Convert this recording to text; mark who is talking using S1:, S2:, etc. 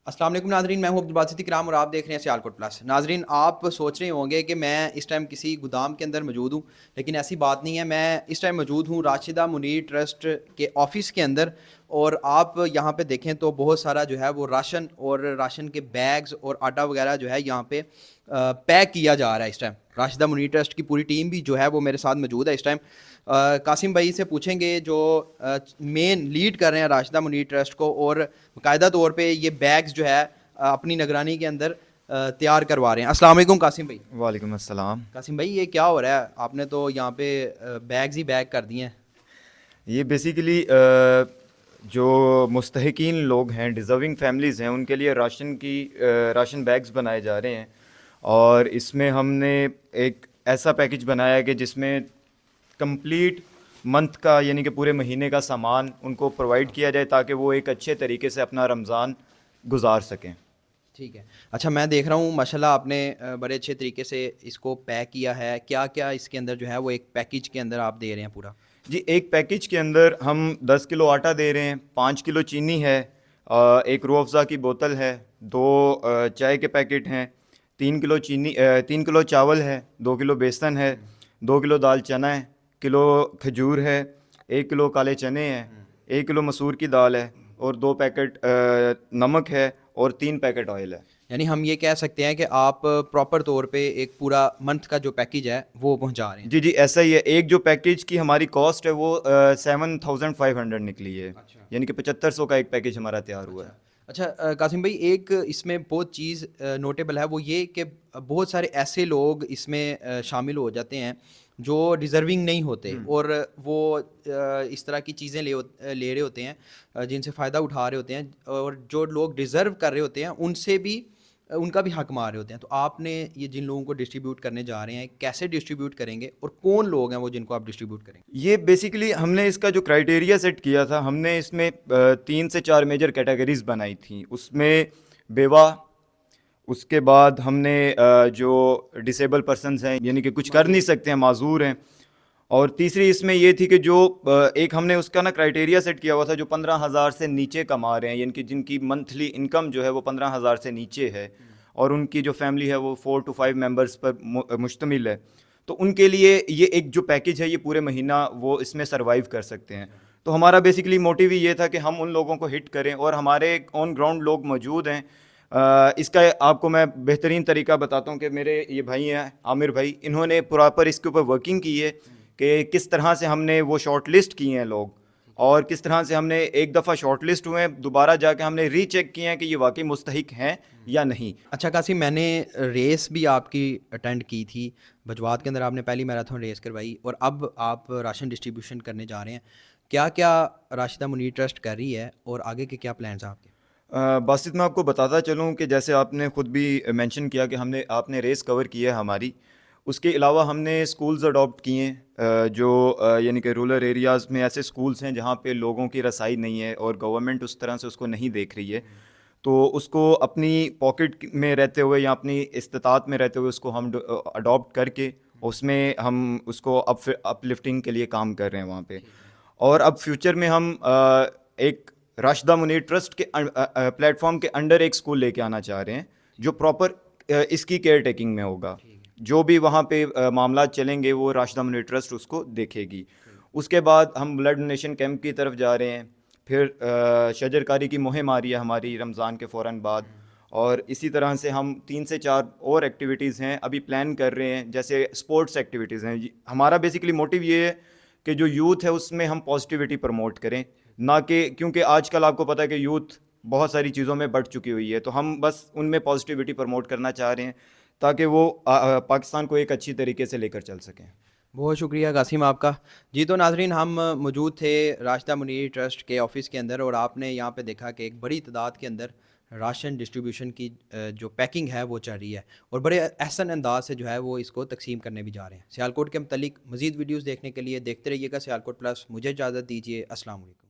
S1: अस्सलाम वालेकुम नाज़रीन, मैं हूं अब्दुल बासित इकराम और आप देख रहे हैं सियालकोट प्लस। नाज़रीन, आप सोच रहे होंगे कि मैं इस टाइम किसी गोदाम के अंदर मौजूद हूं, लेकिन ऐसी बात नहीं है। मैं इस टाइम मौजूद हूं राशिदा मुनीर ट्रस्ट के ऑफ़िस के अंदर। और आप यहाँ पे देखें तो बहुत सारा जो है वो राशन और राशन के बैग्स और आटा वगैरह जो है यहाँ पे पैक किया जा रहा है इस टाइम। राशिदा मुनीर ट्रस्ट की पूरी टीम भी जो है वो मेरे साथ मौजूद है इस टाइम। कासिम भाई से पूछेंगे जो मेन लीड कर रहे हैं राशिदा मुनीर ट्रस्ट को, और बाकायदा तौर पे ये बैग्स जो है अपनी निगरानी के अंदर तैयार करवा रहे हैं। अस्सलाम वालेकुम कासिम भाई।
S2: वालेकुम अस्सलाम।
S1: कासिम भाई, ये क्या हो रहा है? आपने तो यहाँ पे बैग्स ही बैग कर दिए हैं।
S2: ये बेसिकली जो मुस्तहिकीन लोग हैं, डिज़र्विंग फैमिलीज़ हैं, उनके लिए राशन बैग्स बनाए जा रहे हैं। और इसमें हमने एक ऐसा पैकेज बनाया है कि जिसमें कंप्लीट मंथ का यानी कि पूरे महीने का सामान उनको प्रोवाइड किया जाए ताकि वो एक अच्छे तरीके से अपना रमज़ान गुजार सकें।
S1: ठीक है। अच्छा, मैं देख रहा हूँ माशाल्लाह आपने बड़े अच्छे तरीके से इसको पैक किया है। क्या क्या इसके अंदर जो है वो एक पैकेज के अंदर आप दे रहे हैं पूरा?
S2: जी, एक पैकेज के अंदर हम 10 किलो आटा दे रहे हैं, 5 किलो चीनी है, एक रूह अफ़ज़ा की बोतल है, 2 चाय के पैकेट हैं, 3 किलो चावल है, 2 किलो बेसन है, 2 किलो दाल चना है, किलो खजूर है, 1 किलो काले चने हैं, 1 किलो मसूर की दाल है, और 2 पैकेट नमक है, और 3 पैकेट ऑयल है।
S1: यानी हम ये कह सकते हैं कि आप प्रॉपर तौर पे एक पूरा मंथ का जो पैकेज है वो पहुँचा रहे हैं।
S2: जी जी, ऐसा ही है। एक जो पैकेज की हमारी कॉस्ट है वो 7,500 निकली है,
S1: अच्छा।
S2: यानी कि 7500 का एक पैकेज हमारा तैयार हुआ
S1: अच्छा।
S2: है।
S1: अच्छा, कासिम भाई, एक इसमें बहुत चीज़ नोटेबल है, वो ये कि बहुत सारे ऐसे लोग इसमें शामिल हो जाते हैं जो डिज़र्विंग नहीं होते,
S2: हम्म।
S1: और वो इस तरह की चीज़ें ले रहे होते हैं, जिनसे फ़ायदा उठा रहे होते हैं, और जो लोग डिज़र्व कर रहे होते हैं उनसे भी उनका भी हक मार रहे होते हैं। तो आपने ये जिन लोगों को डिस्ट्रीब्यूट करने जा रहे हैं, कैसे डिस्ट्रीब्यूट करेंगे और कौन लोग हैं वो जिनको आप डिस्ट्रीब्यूट करेंगे?
S2: ये बेसिकली हमने इसका जो क्राइटेरिया सेट किया था, हमने इसमें 3 से 4 मेजर कैटेगरीज बनाई थी। उसमें बेवा, उसके बाद हमने जो डिसेबल पर्सनस हैं यानी कि कुछ कर नहीं सकते हैं, माजूर हैं, और तीसरी इसमें ये थी कि जो एक हमने उसका ना क्राइटेरिया सेट किया हुआ था, जो 15,000 से नीचे कमा रहे हैं, यानी कि जिनकी मंथली इनकम जो है वो 15,000 से नीचे है, और उनकी जो फैमिली है वो 4 to 5 मेंबर्स पर मुश्तमिल है। तो उनके लिए ये एक जो पैकेज है ये पूरे महीना वो इसमें सरवाइव कर सकते हैं। तो हमारा बेसिकली मोटिव ही ये था कि हम उन लोगों को हिट करें, और हमारे ऑन ग्राउंड लोग मौजूद हैं। इसका आपको मैं बेहतरीन तरीका बताता हूँ कि मेरे ये भाई हैं आमिर भाई, इन्होंने प्रॉपर इसके ऊपर वर्किंग की है कि किस तरह से हमने वो शॉर्ट लिस्ट किए हैं लोग, और किस तरह से हमने एक दफ़ा शॉर्ट लिस्ट हुए हैं, दोबारा जाके हमने रीचेक किए हैं कि ये वाकई मुस्तहिक हैं या नहीं।
S1: अच्छा कासिम, मैंने रेस भी आपकी अटेंड की थी। भजवात के अंदर आपने पहली मैराथन रेस करवाई, और अब आप राशन डिस्ट्रीब्यूशन करने जा रहे हैं। क्या क्या राशिदा मुनीर ट्रस्ट कर रही है और आगे के क्या प्लान्स हैं आपके?
S2: बासित मैं आपको बताता चलूँ कि जैसे आपने ख़ुद भी मेंशन किया कि हमने आपने रेस कवर की है हमारी, उसके अलावा हमने स्कूल्स अडॉप्ट किए हैं, जो यानी कि रूरल एरियाज़ में ऐसे स्कूल्स हैं जहाँ पे लोगों की रसाई नहीं है और गवर्नमेंट उस तरह से उसको नहीं देख रही है। तो उसको अपनी पॉकेट में रहते हुए या अपनी इस्तात में रहते हुए उसको हम अडॉप्ट करके उसमें हम उसको अपलिफ्टिंग के लिए काम कर रहे हैं वहाँ पे।
S1: ठीक है।
S2: और अब फ्यूचर में हम एक राशिदा मुनीर ट्रस्ट के प्लेटफॉर्म के अंडर एक स्कूल लेके आना चाह रहे हैं जो प्रॉपर इसकी केयर टेकिंग में होगा।
S1: ठीक है।
S2: जो भी वहाँ पे मामला चलेंगे वो राशिदा मुनीर ट्रस्ट उसको देखेगी।
S1: ठीक।
S2: उसके बाद हम ब्लड डोनेशन कैंप की तरफ जा रहे हैं। फिर शजरकारी की मुहिम आ रही है हमारी रमज़ान के फ़ौरन बाद। और इसी तरह से हम 3 से 4 और एक्टिविटीज़ हैं अभी प्लान कर रहे हैं, जैसे स्पोर्ट्स एक्टिविटीज़ हैं। हमारा बेसिकली मोटिव ये है कि जो यूथ है उसमें हम पॉजिटिविटी प्रमोट करें, ना कि क्योंकि आजकल आपको पता है कि यूथ बहुत सारी चीज़ों में बढ़ चुकी हुई है, तो हम बस उनमें पॉजिटिविटी प्रमोट करना चाह रहे हैं ताकि वो पाकिस्तान को एक अच्छी तरीके से लेकर चल सकें।
S1: बहुत शुक्रिया कासिम आपका। जी, तो नाजरीन, हम मौजूद थे राशिदा मुनीर ट्रस्ट के ऑफ़िस के अंदर, और आपने यहाँ पे देखा कि एक बड़ी तादाद के अंदर राशन डिस्ट्रीब्यूशन की जो पैकिंग है वो चल रही है, और बड़े अहसन अंदाज से जो है वो इसको तकसीम करने भी जा रहे हैं। सियालकोट के मतलब मज़ीद वीडियोज़ देखने के लिए देखते रहिएगा सियालकोट प्लस। मुझे इजाज़त दीजिए। अस्सलाम वालेकुम।